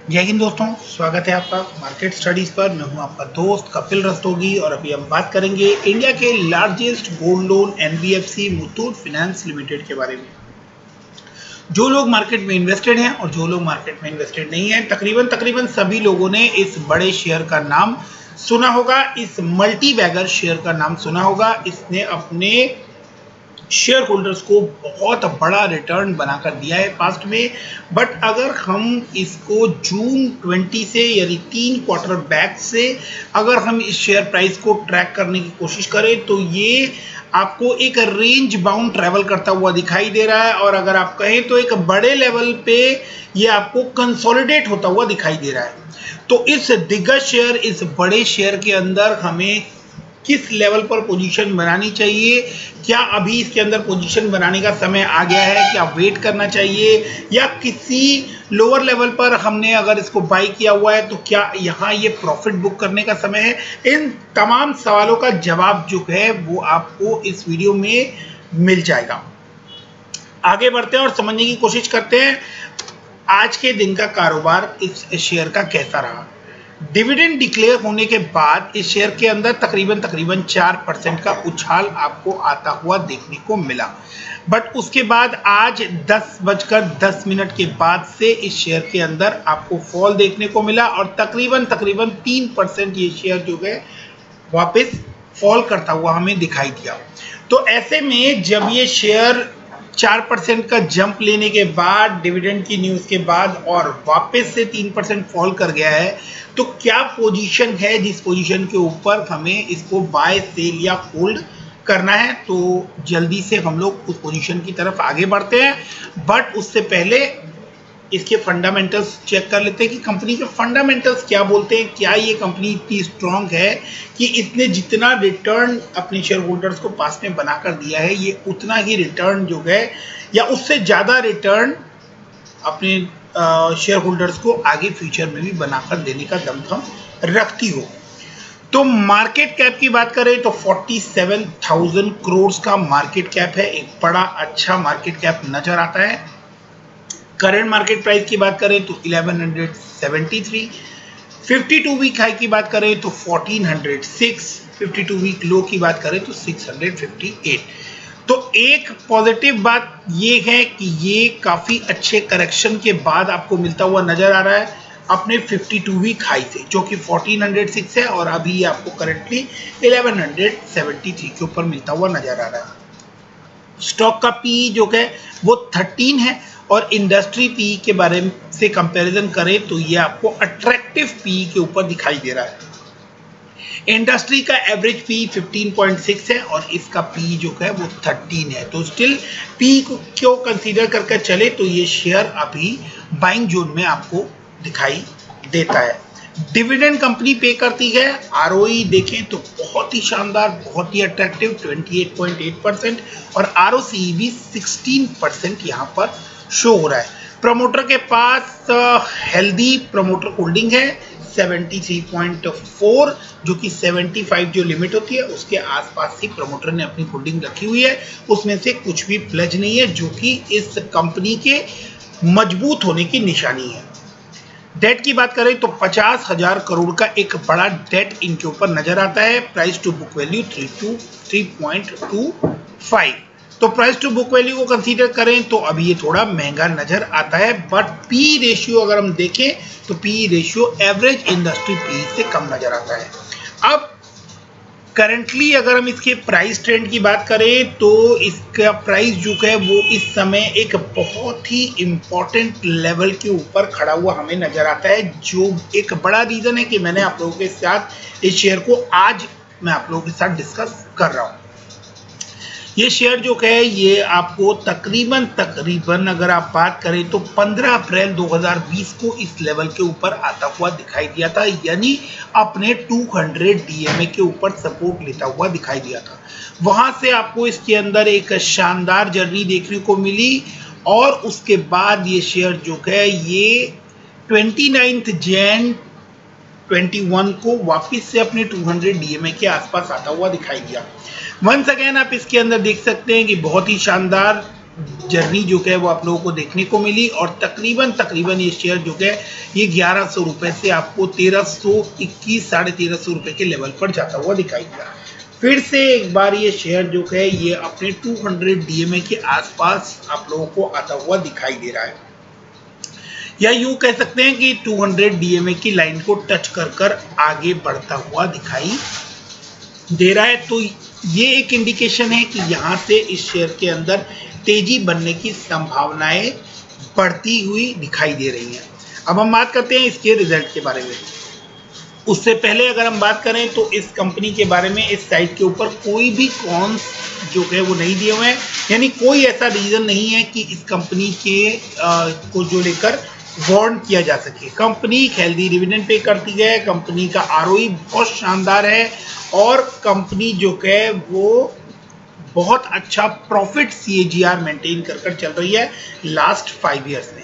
जय हिंद दोस्तों, स्वागत है आपका मार्केट स्टडीज पर। मैं हूं आपका दोस्त कपिल रस्तोगी और अभी हम बात करेंगे इंडिया के largest gold loan NBFC Muthoot finance limited के बारे में। जो लोग मार्केट में इन्वेस्टेड हैं और जो लोग मार्केट में इन्वेस्टेड नहीं हैं, तकरीबन सभी लोगों ने इस बड़े शेयर का नाम सुना होगा, इस मल्टी बैगर शेयर का नाम सुना होगा। इसने अपने शेयर होल्डर्स को बहुत बड़ा रिटर्न बनाकर दिया है पास्ट में। बट अगर हम इसको जून 20 से यानी 3 क्वार्टर बैक से अगर हम इस शेयर प्राइस को ट्रैक करने की कोशिश करें तो ये आपको एक रेंज बाउंड ट्रैवल करता हुआ दिखाई दे रहा है, और अगर आप कहें तो एक बड़े लेवल पे ये आपको कंसोलिडेट होता हुआ दिखाई दे रहा है। तो इस दिग्गज शेयर, इस बड़े शेयर के अंदर हमें किस लेवल पर पोजीशन बनानी चाहिए? क्या अभी इसके अंदर पोजीशन बनाने का समय आ गया है? क्या वेट करना चाहिए, या किसी लोअर लेवल पर हमने अगर इसको बाई किया हुआ है तो क्या यहाँ ये प्रॉफिट बुक करने का समय है? इन तमाम सवालों का जवाब जो है वो आपको इस वीडियो में मिल जाएगा। आगे बढ़ते हैं और समझने की कोशिश करते हैं आज के दिन का कारोबार इस शेयर का कैसा रहा। डिविडेंड डिक्लेयर होने के बाद इस शेयर के अंदर तकरीबन 4% का उछाल आपको आता हुआ देखने को मिला। बट उसके बाद आज 10:10 के बाद से इस शेयर के अंदर आपको फॉल देखने को मिला और तकरीबन 3% ये शेयर जो है वापस फॉल करता हुआ हमें दिखाई दिया। तो ऐसे में जब ये शेयर 4% का जंप लेने के बाद, डिविडेंड की न्यूज के बाद और वापस से 3% फॉल कर गया है, तो क्या पोजीशन है जिस पोजीशन के ऊपर हमें इसको बाय, सेल या होल्ड करना है? तो जल्दी से हम लोग उस पोजीशन की तरफ आगे बढ़ते हैं। बट उससे पहले इसके फंडामेंटल्स चेक कर लेते हैं कि कंपनी के फंडामेंटल्स क्या बोलते हैं। क्या ये कंपनी इतनी स्ट्रांग है कि इसने जितना रिटर्न अपने शेयर होल्डर्स को पास में बनाकर दिया है, ये उतना ही रिटर्न जो है या उससे ज़्यादा रिटर्न अपने शेयर होल्डर्स को आगे फ्यूचर में भी बनाकर देने का दमखम रखती हो? तो मार्केट कैप की बात करें तो 47,000 करोड़ का मार्केट कैप है। एक बड़ा अच्छा मार्केट कैप नजर आता है। करंट मार्केट प्राइस की बात करें तो 1173, 52 वीक हाई की बात करें तो 1406, 52 वीक लो की बात करें तो 658। तो एक पॉजिटिव बात ये है कि ये काफी अच्छे करेक्शन के बाद आपको मिलता हुआ नजर आ रहा है अपने 52 वीक हाई से, जो कि 1406 है, और अभी आपको करंटली 1173 के ऊपर मिलता हुआ नजर आ रहा है। स्टॉक का पी जो है वो 13 है, और इंडस्ट्री पी के बारे से कंपैरिजन करें तो ये आपको अट्रैक्टिव पी के ऊपर दिखाई दे रहा है। इंडस्ट्री का एवरेज पी 15.6 है और इसका पी जो है वो 13 है। तो स्टिल पी को क्यों कंसीडर करके चले तो ये शेयर अभी बाइंग जोन में आपको दिखाई देता है। डिविडेंड कंपनी पे करती है। आरओई देखें तो बहुत ही शानदार, बहुत ही अट्रैक्टिव 28.8%, और आरओसी भी 16% यहाँ पर शो हो रहा है। प्रमोटर के पास हेल्दी प्रमोटर होल्डिंग है 73.4, जो कि 75 जो लिमिट होती है उसके आसपास ही प्रमोटर ने अपनी होल्डिंग रखी हुई है। उसमें से कुछ भी प्लेज नहीं है, जो कि इस कंपनी के मजबूत होने की निशानी है। डेट की बात करें तो 50,000 करोड़ का एक बड़ा डेट इनके ऊपर नजर आता है। Price to book value 3.25। तो प्राइस टू बुक वैल्यू को कंसीडर करें तो अभी ये थोड़ा महंगा नजर आता है। बट पी रेशियो अगर हम देखें तो P ratio average industry P से कम नजर आता है। अब करंटली अगर हम इसके प्राइस ट्रेंड की बात करें तो इसका प्राइस जो है वो इस समय एक बहुत ही इंपॉर्टेंट लेवल के ऊपर खड़ा हुआ हमें नजर आता है, जो एक बड़ा रीजन है कि मैंने आप लोगों के साथ इस शेयर को आज मैं आप लोगों के साथ डिस्कस कर रहा हूं। ये शेयर जो है ये आपको तकरीबन अगर आप बात करें तो 15 अप्रैल 2020 को इस लेवल के ऊपर आता हुआ दिखाई दिया था, यानी अपने 200 डीएमए के ऊपर सपोर्ट लेता हुआ दिखाई दिया था। वहां से आपको इसके अंदर एक शानदार जर्नी देखने को मिली, और उसके बाद ये शेयर जो है ये 29 जैन 21 को वापस से अपने 200 डीएमए के आसपास आता हुआ दिखाई दिया। वंस अगेन आप इसके अंदर देख सकते हैं कि बहुत ही शानदार जर्नी जो है वो आप लोगों को देखने को मिली और तकरीबन ये शेयर जो है ये 1100 रुपए से आपको 1321 साढ़े 1300 रुपए के लेवल पर जाता हुआ दिखाई दिया। फिर से एक बार ये शेयर जो है ये अपने 200 डीएमए के आसपास आप लोगों को आता हुआ दिखाई दे रहा है, या यूं कह सकते हैं कि 200 डीएमए की लाइन को टच कर आगे बढ़ता हुआ दिखाई दे रहा है। तो ये एक इंडिकेशन है कि यहाँ से इस शेयर के अंदर तेजी बनने की संभावनाएं बढ़ती हुई दिखाई दे रही हैं। अब हम बात करते हैं इसके रिजल्ट के बारे में। उससे पहले अगर हम बात करें तो इस कंपनी के बारे में इस साइट के ऊपर कोई भी कॉन्स जो है वो नहीं दिए हुए हैं, यानी कोई ऐसा रीज़न नहीं है कि इस कंपनी के को जो लेकर वार्न किया जा सके। कंपनी हेल्दी डिविडेंड पे करती है, कंपनी का आरओई बहुत शानदार है और कंपनी जो है वो बहुत अच्छा प्रॉफिट सीएजीआर मेंटेन कर चल रही है लास्ट 5 इयर्स में।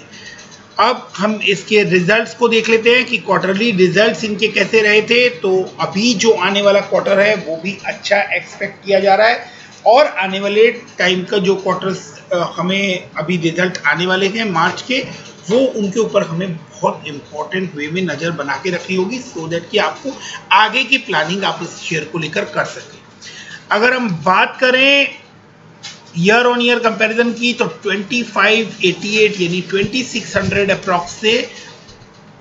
अब हम इसके रिजल्ट्स को देख लेते हैं कि क्वार्टरली रिजल्ट्स इनके कैसे रहे थे। तो अभी जो आने वाला क्वार्टर है वो भी अच्छा एक्सपेक्ट किया जा रहा है और आने वाले टाइम का जो क्वार्टर्स हमें अभी रिजल्ट आने वाले हैं मार्च के, वो उनके ऊपर हमें बहुत इंपॉर्टेंट वे में नज़र बना के रखनी होगी सो दैट कि आपको आगे की प्लानिंग आप इस शेयर को लेकर कर सकें। अगर हम बात करें ईयर ऑन ईयर कंपैरिजन की तो 2588 यानी 2600 अप्रॉक्स से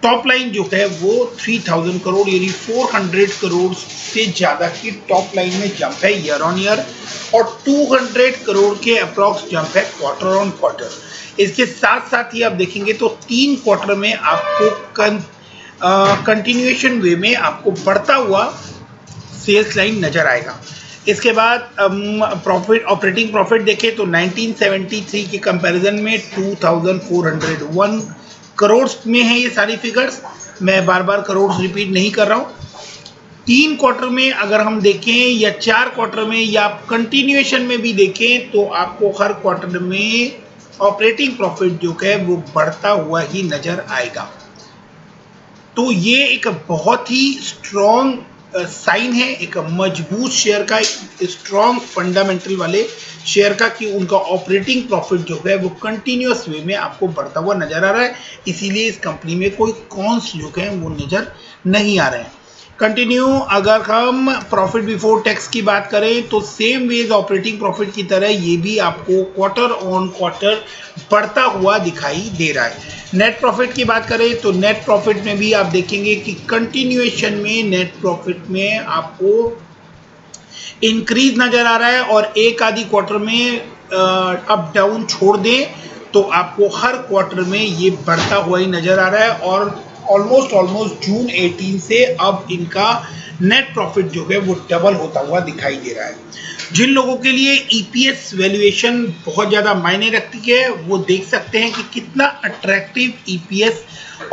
टॉप लाइन जो है वो 3000 करोड़ यानी 400 करोड़ से ज़्यादा की टॉप लाइन में जंप है ईयर ऑन ईयर और 200 करोड़ के अप्रॉक्स जंप है क्वार्टर ऑन क्वार्टर। इसके साथ साथ ही आप देखेंगे तो 3 क्वार्टर में आपको कंटिन्यूएशन वे में आपको बढ़ता हुआ सेल्स लाइन नजर आएगा। इसके बाद प्रॉफिट ऑपरेटिंग प्रॉफिट देखें तो 1973 के कंपैरिजन में 2401 करोड़ में है ये सारी फिगर्स। मैं बार बार करोड़ रिपीट नहीं कर रहा हूँ। 3 क्वार्टर में अगर हम देखें या 4 क्वार्टर में या कंटिन्यूएशन में भी देखें तो आपको हर क्वार्टर में ऑपरेटिंग प्रॉफिट जो है वो बढ़ता हुआ ही नजर आएगा। तो ये एक बहुत ही स्ट्रॉन्ग साइन है एक मजबूत शेयर का, स्ट्रॉन्ग फंडामेंटल वाले शेयर का कि उनका ऑपरेटिंग प्रॉफिट जो है वो कंटिन्यूअस वे में आपको बढ़ता हुआ नजर आ रहा है। इसीलिए इस कंपनी में कोई कॉन्स जो है वो नजर नहीं आ रहे हैं। कंटिन्यू अगर हम प्रॉफिट बिफोर टैक्स की बात करें तो सेम वेज ऑपरेटिंग प्रॉफिट की तरह ये भी आपको क्वार्टर ऑन क्वार्टर बढ़ता हुआ दिखाई दे रहा है। नेट प्रॉफिट की बात करें तो नेट प्रॉफिट में भी आप देखेंगे कि कंटिन्यूएशन में नेट प्रॉफिट में आपको इंक्रीज नजर आ रहा है और एक आधी क्वार्टर में अप डाउन छोड़ दें तो आपको हर क्वार्टर में ये बढ़ता हुआ ही नजर आ रहा है और ऑलमोस्ट जून 18 से अब इनका नेट प्रॉफिट जो है वो डबल होता हुआ दिखाई दे रहा है। जिन लोगों के लिए ईपीएस वैल्यूएशन बहुत ज़्यादा मायने रखती है वो देख सकते हैं कि कितना अट्रैक्टिव ईपीएस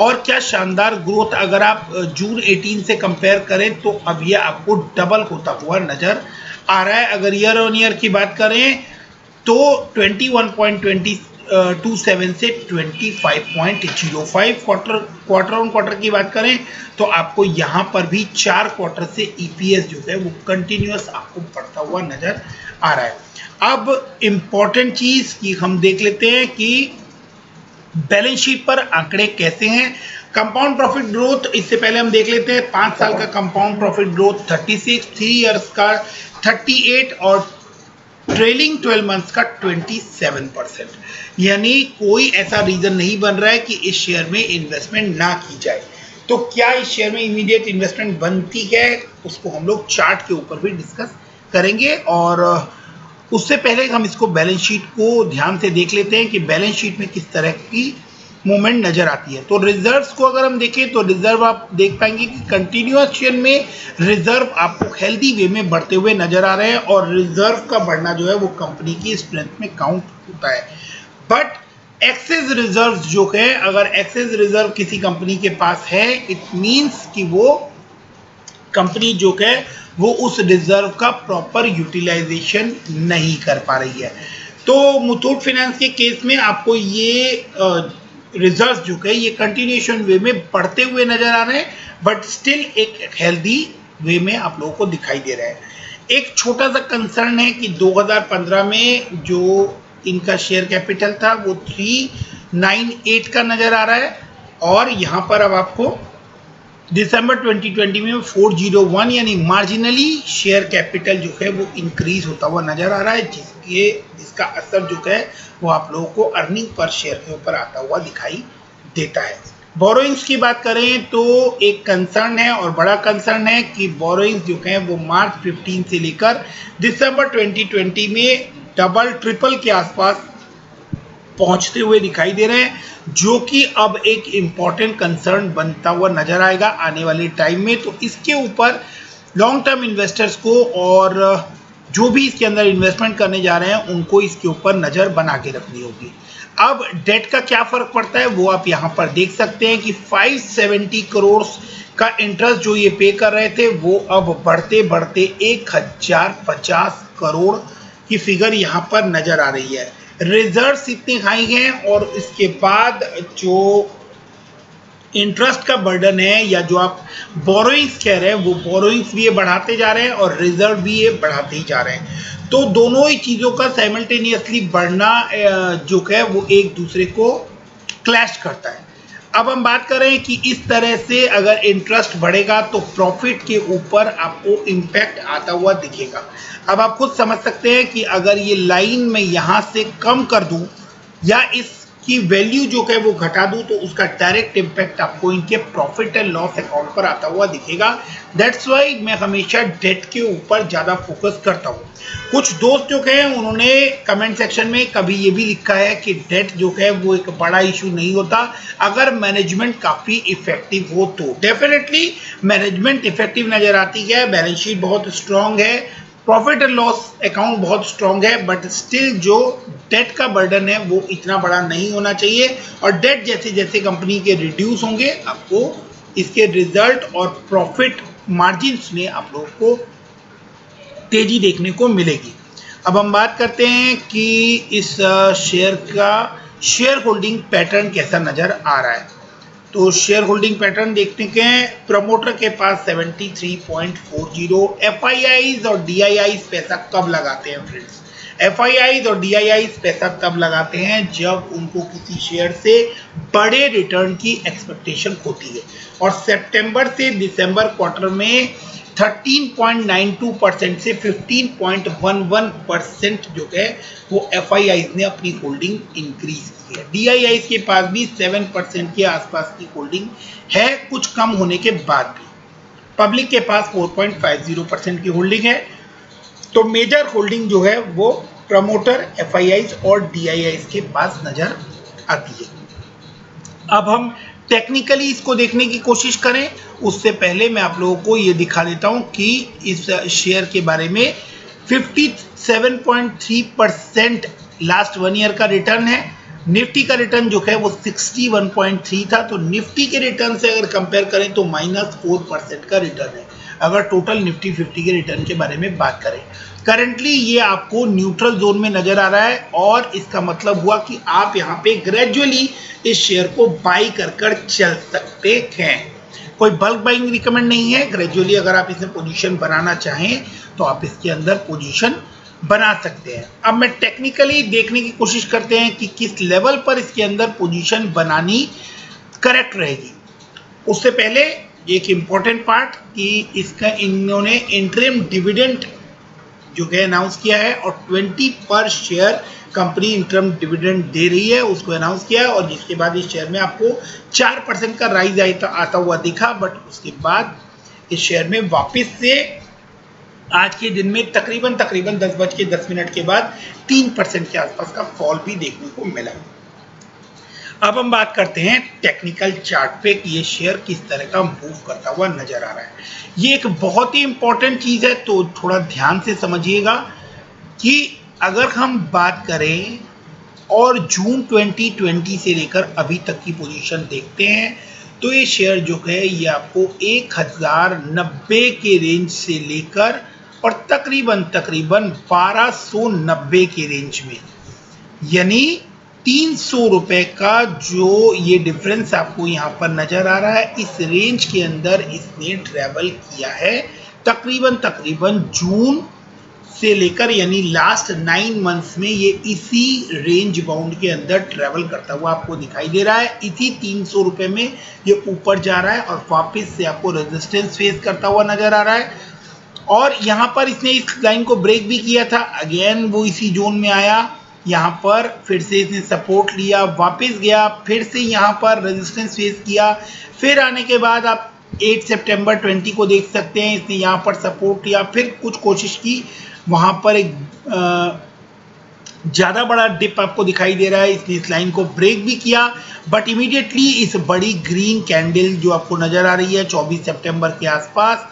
और क्या शानदार ग्रोथ अगर आप जून 18 से कंपेयर करें तो अब ये आपको डबल होता हुआ नजर आ रहा है। अगर ईयर ऑन ईयर की बात करें तो 21.27 से 25.05 क्वार्टर ऑन क्वार्टर की बात करें तो आपको यहाँ पर भी 4 क्वार्टर से ईपीएस जो है वो कंटिन्यूअस आपको बढ़ता हुआ नजर आ रहा है। अब इम्पॉर्टेंट चीज की हम देख लेते हैं कि बैलेंस शीट पर आंकड़े कैसे हैं। कंपाउंड प्रॉफिट ग्रोथ इससे पहले हम देख लेते हैं 5 साल का कंपाउंड प्रॉफिट ग्रोथ 36, 3 इयर्स का 38 और ट्रेलिंग 12 मंथ्स का 27%। यानी कोई ऐसा रीजन नहीं बन रहा है कि इस शेयर में इन्वेस्टमेंट ना की जाए। तो क्या इस शेयर में इमीडिएट इन्वेस्टमेंट बनती है उसको हम लोग चार्ट के ऊपर भी डिस्कस करेंगे और उससे पहले हम इसको बैलेंस शीट को ध्यान से देख लेते हैं कि बैलेंस शीट में किस तरह की मूवमेंट नजर आती है। तो रिजर्व्स को अगर हम देखें तो रिजर्व आप देख पाएंगे कि कंटिन्यूएशन में रिजर्व आपको हेल्दी वे में बढ़ते हुए नजर आ रहे हैं और रिजर्व का बढ़ना जो है वो कंपनी की स्ट्रेंथ में काउंट होता है। बट एक्सेस रिजर्व जो है अगर एक्सेस रिजर्व किसी कंपनी के पास है इट मीन्स कि वो कंपनी जो है वो उस रिजर्व का प्रॉपर यूटिलाइजेशन नहीं कर पा रही है। तो मुथूट फाइनेंस के केस में आपको ये रिजर्व जो है ये कंटिन्यूएशन वे में बढ़ते हुए नजर आ रहे हैं बट स्टिल एक हेल्दी वे में आप लोगों को दिखाई दे रहा है। एक छोटा सा कंसर्न है कि 2015 में जो इनका शेयर कैपिटल था वो 398 का नजर आ रहा है, और यहाँ पर अब आपको दिसंबर 2020 में 401 यानी मार्जिनली शेयर कैपिटल जो है वो इंक्रीज होता हुआ नजर आ रहा है, जिसका असर जो है वो आप लोगों को अर्निंग पर शेयर के ऊपर आता हुआ दिखाई देता है। बोरोइंग्स की बात करें तो एक कंसर्न है और बड़ा कंसर्न है कि बोरोइंग्स जो है वो मार्च 15 से लेकर दिसंबर 2020 में डबल ट्रिपल के आसपास पहुंचते हुए दिखाई दे रहे हैं, जो कि अब एक इम्पॉर्टेंट कंसर्न बनता हुआ नजर आएगा आने वाले टाइम में। तो इसके ऊपर लॉन्ग टर्म इन्वेस्टर्स को और जो भी इसके अंदर इन्वेस्टमेंट करने जा रहे हैं उनको इसके ऊपर नजर बना के रखनी होगी। अब डेट का क्या फर्क पड़ता है वो आप यहाँ पर देख सकते हैं कि 570 करोड़ का इंटरेस्ट जो ये पे कर रहे थे वो अब बढ़ते बढ़ते 1050 करोड़ की फिगर यहाँ पर नजर आ रही है। रिजर्व्स इतने हाई हैं और इसके बाद जो इंटरेस्ट का बर्डन है या जो आप बोरोइंग्स कह रहे हैं वो बोरोइंग्स भी ये बढ़ाते जा रहे हैं और रिजर्व भी ये बढ़ाते ही जा रहे हैं। तो दोनों ही चीज़ों का साइमल्टेनियसली बढ़ना जो है वो एक दूसरे को क्लैश करता है। अब हम बात करें कि इस तरह से अगर इंटरेस्ट बढ़ेगा तो प्रॉफिट के ऊपर आपको इम्पैक्ट आता हुआ दिखेगा। अब आप खुद समझ सकते हैं कि अगर ये लाइन मैं यहाँ से कम कर दूं या इसकी वैल्यू जो है वो घटा दूं तो उसका डायरेक्ट इम्पैक्ट आपको इनके प्रॉफिट एंड लॉस अकाउंट पर आता हुआ दिखेगा। दैट्स वाई मैं हमेशा डेट के ऊपर ज़्यादा फोकस करता हूँ। कुछ दोस्त जो हैं उन्होंने कमेंट सेक्शन में कभी ये भी लिखा है कि डेट जो है वो एक बड़ा इशू नहीं होता अगर मैनेजमेंट काफ़ी इफेक्टिव हो तो। डेफिनेटली मैनेजमेंट इफेक्टिव नज़र आती है, बैलेंस शीट बहुत स्ट्रांग है, प्रॉफिट एंड लॉस अकाउंट बहुत स्ट्रांग है, बट स्टिल जो डेट का बर्डन है वो इतना बड़ा नहीं होना चाहिए। और डेट जैसे जैसे कंपनी के रिड्यूस होंगे आपको इसके रिजल्ट और प्रॉफिट मार्जिन्स में आप लोगों को तेजी देखने को मिलेगी। अब हम बात करते हैं कि इस शेयर का शेयर होल्डिंग पैटर्न कैसा नज़र आ रहा है। तो शेयर होल्डिंग पैटर्न देखने के प्रमोटर के पास 73.40। एफआईआईज और डीआईआईज पैसा कब लगाते हैं फ्रेंड्स? एफआईआईज और डीआईआईज पैसा तब लगाते हैं जब उनको किसी शेयर से बड़े रिटर्न की एक्सपेक्टेशन होती है, और सितंबर से दिसंबर क्वार्टर में 13.92% से 15.11% जो है वो एफआईआईज ने अपनी होल्डिंग इंक्रीज की है। डीआईआईज के पास भी 7% के आसपास की होल्डिंग है, कुछ कम होने के बाद भी। पब्लिक के पास 4.50% की होल्डिंग है। तो मेजर होल्डिंग जो है वो प्रमोटर, एफआईआईज और डीआईआईज के पास नजर आती है। अब हम टेक्निकली इसको देखने की कोशिश करें उससे पहले मैं आप लोगों को ये दिखा देता हूं कि इस शेयर के बारे में 57.3% लास्ट 1 ईयर का रिटर्न है। निफ्टी का रिटर्न जो है वो 61.3 था। तो निफ्टी के रिटर्न से अगर कंपेयर करें तो -4% का रिटर्न है अगर टोटल निफ्टी 50 के रिटर्न के बारे में बात करें। करंटली ये आपको न्यूट्रल जोन में नजर आ रहा है और इसका मतलब हुआ कि आप यहाँ पे ग्रेजुअली इस शेयर को बाई कर चल सकते हैं। कोई बल्क बाइंग रिकमेंड नहीं है। ग्रेजुअली अगर आप इसमें पोजीशन बनाना चाहें तो आप इसके अंदर पोजीशन बना सकते हैं। अब मैं टेक्निकली देखने की कोशिश करते हैं कि किस लेवल पर इसके अंदर पोजीशन बनानी करेक्ट रहेगी। उससे पहले एक इम्पॉर्टेंट पार्ट कि इसका इन्होंने इंटरिम डिविडेंड जो है अनाउंस किया है और 20 पर शेयर कंपनी इंटरिम डिविडेंड दे रही है उसको अनाउंस किया है, और जिसके बाद इस शेयर में आपको 4% का राइज आता हुआ दिखा, बट उसके बाद इस शेयर में वापस से आज के दिन में तकरीबन 10:10 के बाद 3% के आसपास का फॉल भी देखने को मिला। अब हम बात करते हैं टेक्निकल चार्ट पे कि ये शेयर किस तरह का मूव करता हुआ नजर आ रहा है। ये एक बहुत ही इंपॉर्टेंट चीज़ है, तो थोड़ा ध्यान से समझिएगा कि अगर हम बात करें और जून 2020 से लेकर अभी तक की पोजीशन देखते हैं तो ये शेयर जो है ये आपको 1090 के रेंज से लेकर और तकरीबन 1290 के रेंज में, यानी 300 रुपए का जो ये डिफरेंस आपको यहाँ पर नजर आ रहा है, इस रेंज के अंदर इसने ट्रेवल किया है तकरीबन जून से लेकर यानी लास्ट 9 मंथ्स में ये इसी रेंज बाउंड के अंदर ट्रेवल करता हुआ आपको दिखाई दे रहा है। इसी 300 रुपए में ये ऊपर जा रहा है और वापस से आपको रेजिस्टेंस फेस करता हुआ नजर आ रहा है। और यहाँ पर इसने इस लाइन को ब्रेक भी किया था, अगेन वो इसी जोन में आया, यहाँ पर फिर से इसने सपोर्ट लिया, वापस गया, फिर से यहाँ पर रेजिस्टेंस फेस किया, फिर आने के बाद आप 8 सितंबर 20 को देख सकते हैं, इसने यहाँ पर सपोर्ट लिया, फिर कुछ कोशिश की, वहाँ पर एक ज़्यादा बड़ा डिप आपको दिखाई दे रहा है, इसने इस लाइन को ब्रेक भी किया, बट इमीडिएटली इस बड़ी ग्रीन कैंडल जो आपको नज़र आ रही है 24 सितंबर के आसपास,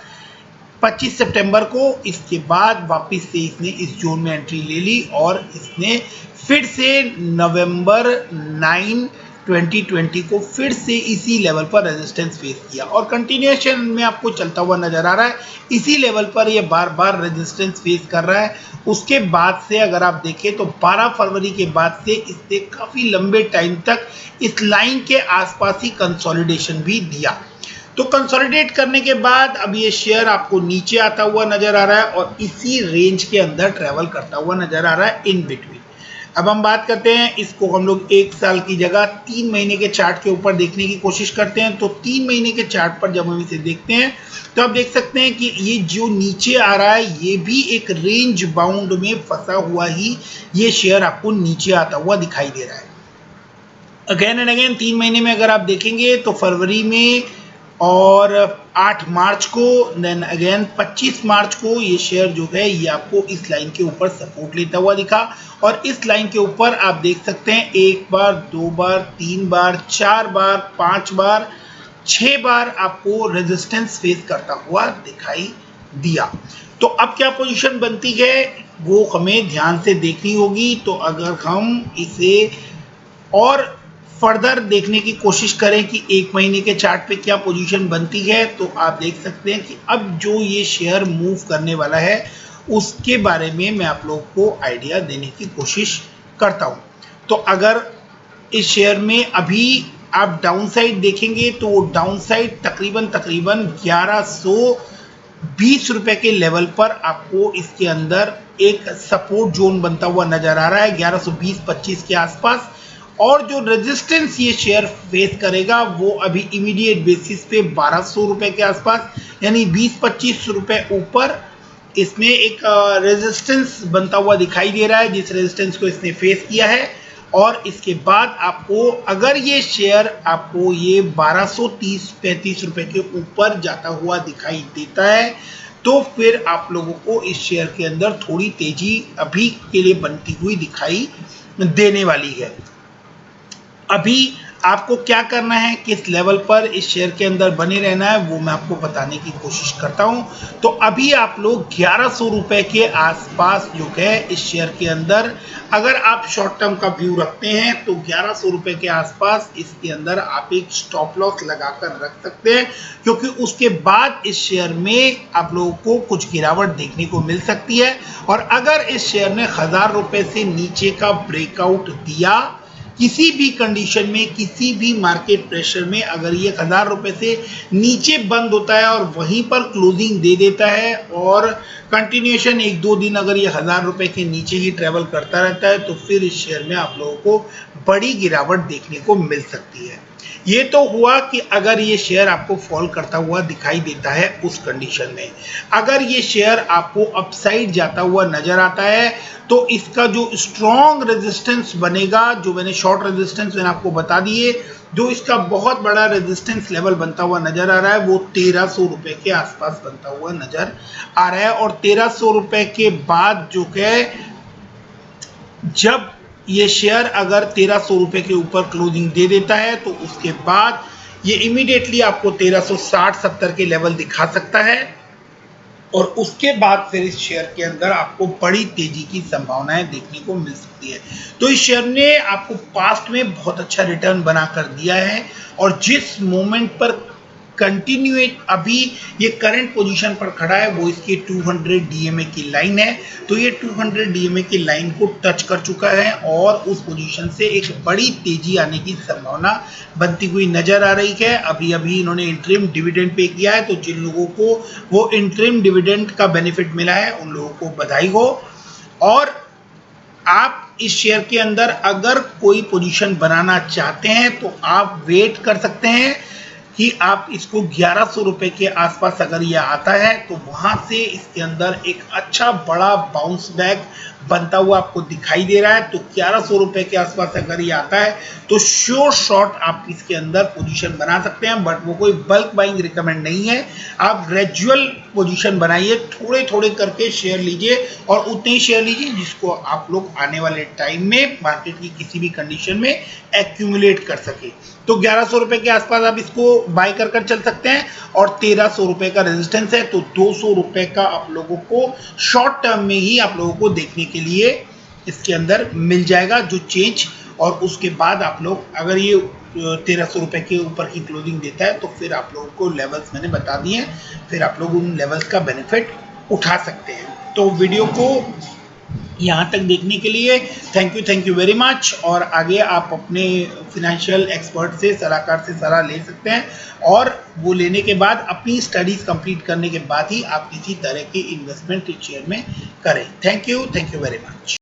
25 सितंबर को, इसके बाद वापस से इसने इस जोन में एंट्री ले ली और इसने फिर से नवंबर 9, 2020 को फिर से इसी लेवल पर रेजिस्टेंस फेस किया और कंटिन्यूएशन में आपको चलता हुआ नजर आ रहा है। इसी लेवल पर ये बार बार रेजिस्टेंस फेस कर रहा है। उसके बाद से अगर आप देखें तो 12 फरवरी के बाद से इसने काफ़ी लंबे टाइम तक इस लाइन के आसपास ही कंसोलिडेशन भी दिया। तो कंसोलिडेट करने के बाद अब ये शेयर आपको नीचे आता हुआ नजर आ रहा है और इसी रेंज के अंदर ट्रेवल करता हुआ नजर आ रहा है इन बिटवीन। अब हम बात करते हैं, इसको हम लोग 1 साल की जगह 3 महीने के चार्ट के ऊपर देखने की कोशिश करते हैं। तो 3 महीने के चार्ट पर जब हम इसे देखते हैं तो आप देख सकते हैं कि ये जो नीचे आ रहा है ये भी एक रेंज बाउंड में फंसा हुआ ही ये शेयर आपको नीचे आता हुआ दिखाई दे रहा है। अगेन एंड अगेन 3 महीने में अगर आप देखेंगे तो फरवरी में और 8 मार्च को, देन अगेन 25 मार्च को ये शेयर जो है ये आपको इस लाइन के ऊपर सपोर्ट लेता हुआ दिखा और इस लाइन के ऊपर आप देख सकते हैं 1 बार, 2 बार, 3 बार, 4 बार, 5 बार, 6 बार आपको रेजिस्टेंस फेस करता हुआ दिखाई दिया। तो अब क्या पोजीशन बनती है वो हमें ध्यान से देखनी होगी। तो अगर हम इसे और फर्दर देखने की कोशिश करें कि 1 महीने के चार्ट पे क्या पोजीशन बनती है तो आप देख सकते हैं कि अब जो ये शेयर मूव करने वाला है उसके बारे में मैं आप लोगों को आइडिया देने की कोशिश करता हूं। तो अगर इस शेयर में अभी आप डाउन साइड देखेंगे तो वो डाउन साइड तकरीबन 1120 रुपए के लेवल पर आपको इसके अंदर एक सपोर्ट जोन बनता हुआ नजर आ रहा है 1120-25 के आसपास। और जो रेजिस्टेंस ये शेयर फेस करेगा वो अभी इमीडिएट बेसिस पे 1200 रुपए के आसपास, यानी 20-25 रुपए ऊपर इसमें एक रेजिस्टेंस बनता हुआ दिखाई दे रहा है, जिस रेजिस्टेंस को इसने फेस किया है। और इसके बाद आपको अगर ये शेयर आपको ये 1230-35 रुपए के ऊपर जाता हुआ दिखाई देता है तो फिर आप लोगों को इस शेयर के अंदर थोड़ी तेजी अभी के लिए बनती हुई दिखाई देने वाली है। अभी आपको क्या करना है, किस लेवल पर इस शेयर के अंदर बने रहना है वो मैं आपको बताने की कोशिश करता हूं। तो अभी आप लोग 1100 रुपए के आसपास जो है इस शेयर के अंदर अगर आप शॉर्ट टर्म का व्यू रखते हैं तो 1100 रुपए के आसपास इसके अंदर आप एक स्टॉप लॉस लगाकर रख सकते हैं, क्योंकि उसके बाद इस शेयर में आप लोगों को कुछ गिरावट देखने को मिल सकती है। और अगर इस शेयर ने 1000 रुपए से नीचे का ब्रेकआउट दिया किसी भी कंडीशन में, किसी भी मार्केट प्रेशर में, अगर ये 1000 रुपए से नीचे बंद होता है और वहीं पर क्लोजिंग दे देता है और कंटिन्यूएशन 1-2 दिन अगर ये 1000 रुपए के नीचे ही ट्रेवल करता रहता है तो फिर इस शेयर में आप लोगों को बड़ी गिरावट देखने को मिल सकती है। ये तो हुआ कि अगर ये शेयर आपको फॉल करता हुआ दिखाई देता है उस कंडीशन में। अगर ये शेयर आपको अपसाइड जाता हुआ नजर आता है तो इसका जो स्ट्रॉन्ग रेजिस्टेंस बनेगा, जो मैंने शॉर्ट रेजिस्टेंस मैंने आपको बता दिए, जो इसका बहुत बड़ा रेजिस्टेंस लेवल बनता हुआ नजर आ रहा है वो 1300 रुपए के आसपास बनता हुआ नजर आ रहा है। और 1300 रुपए के बाद जो है जब ये शेयर अगर 1300 रुपए के ऊपर क्लोजिंग दे देता है तो उसके बाद ये इमीडिएटली आपको 1360-70 के लेवल दिखा सकता है और उसके बाद फिर इस शेयर के अंदर आपको बड़ी तेजी की संभावनाएं देखने को मिल सकती है। तो इस शेयर ने आपको पास्ट में बहुत अच्छा रिटर्न बना कर दिया है और जिस मोमेंट पर कंटिन्यूएट अभी ये करंट पोजीशन पर खड़ा है वो इसकी 200 डीएमए की लाइन है। तो ये 200 डीएमए की लाइन को टच कर चुका है और उस पोजीशन से एक बड़ी तेजी आने की संभावना बनती हुई नजर आ रही है। अभी अभी इन्होंने इंटरिम डिविडेंड पे किया है, तो जिन लोगों को वो इंटरिम डिविडेंड का बेनिफिट मिला है उन लोगों को बधाई हो। और आप इस शेयर के अंदर अगर कोई पोजीशन बनाना चाहते हैं तो आप वेट कर सकते हैं कि आप इसको 1100 रुपए के आसपास अगर ये आता है तो वहां से इसके अंदर एक अच्छा बड़ा बाउंस बैक बनता हुआ आपको दिखाई दे रहा है। तो 1100 रुपए के आसपास अगर ये आता है तो श्योर शॉट आप इसके अंदर पोजीशन बना सकते हैं, बट वो कोई बल्क बाइंग रिकमेंड नहीं है। आप ग्रेजुअल पोजीशन बनाइए, थोड़े थोड़े करके शेयर लीजिए और उतने ही शेयर लीजिए जिसको आप लोग आने वाले टाइम में मार्केट की किसी भी कंडीशन में एक्यूमुलेट कर सके। तो 1100 रुपए के आसपास आप इसको बाय कर चल सकते हैं और 1300 रुपए का रेजिस्टेंस है, तो 200 रुपए का आप लोगों को शॉर्ट टर्म में ही आप लोगों को देखने के लिए इसके अंदर मिल जाएगा जो चेंज। और उसके बाद आप लोग अगर ये 1300 रुपए के ऊपर की क्लोजिंग देता है तो फिर आप लोगों को लेवल्स मैंने बता दिए, फिर आप लोग उन लेवल्स का बेनिफिट उठा सकते हैं। तो वीडियो को यहाँ तक देखने के लिए थैंक यू वेरी मच। और आगे आप अपने फिनेंशियल एक्सपर्ट से सलाहकार से सलाह ले सकते हैं और वो लेने के बाद अपनी स्टडीज कंप्लीट करने के बाद ही आप किसी तरह की इन्वेस्टमेंट शेयर में करें। Thank you very much.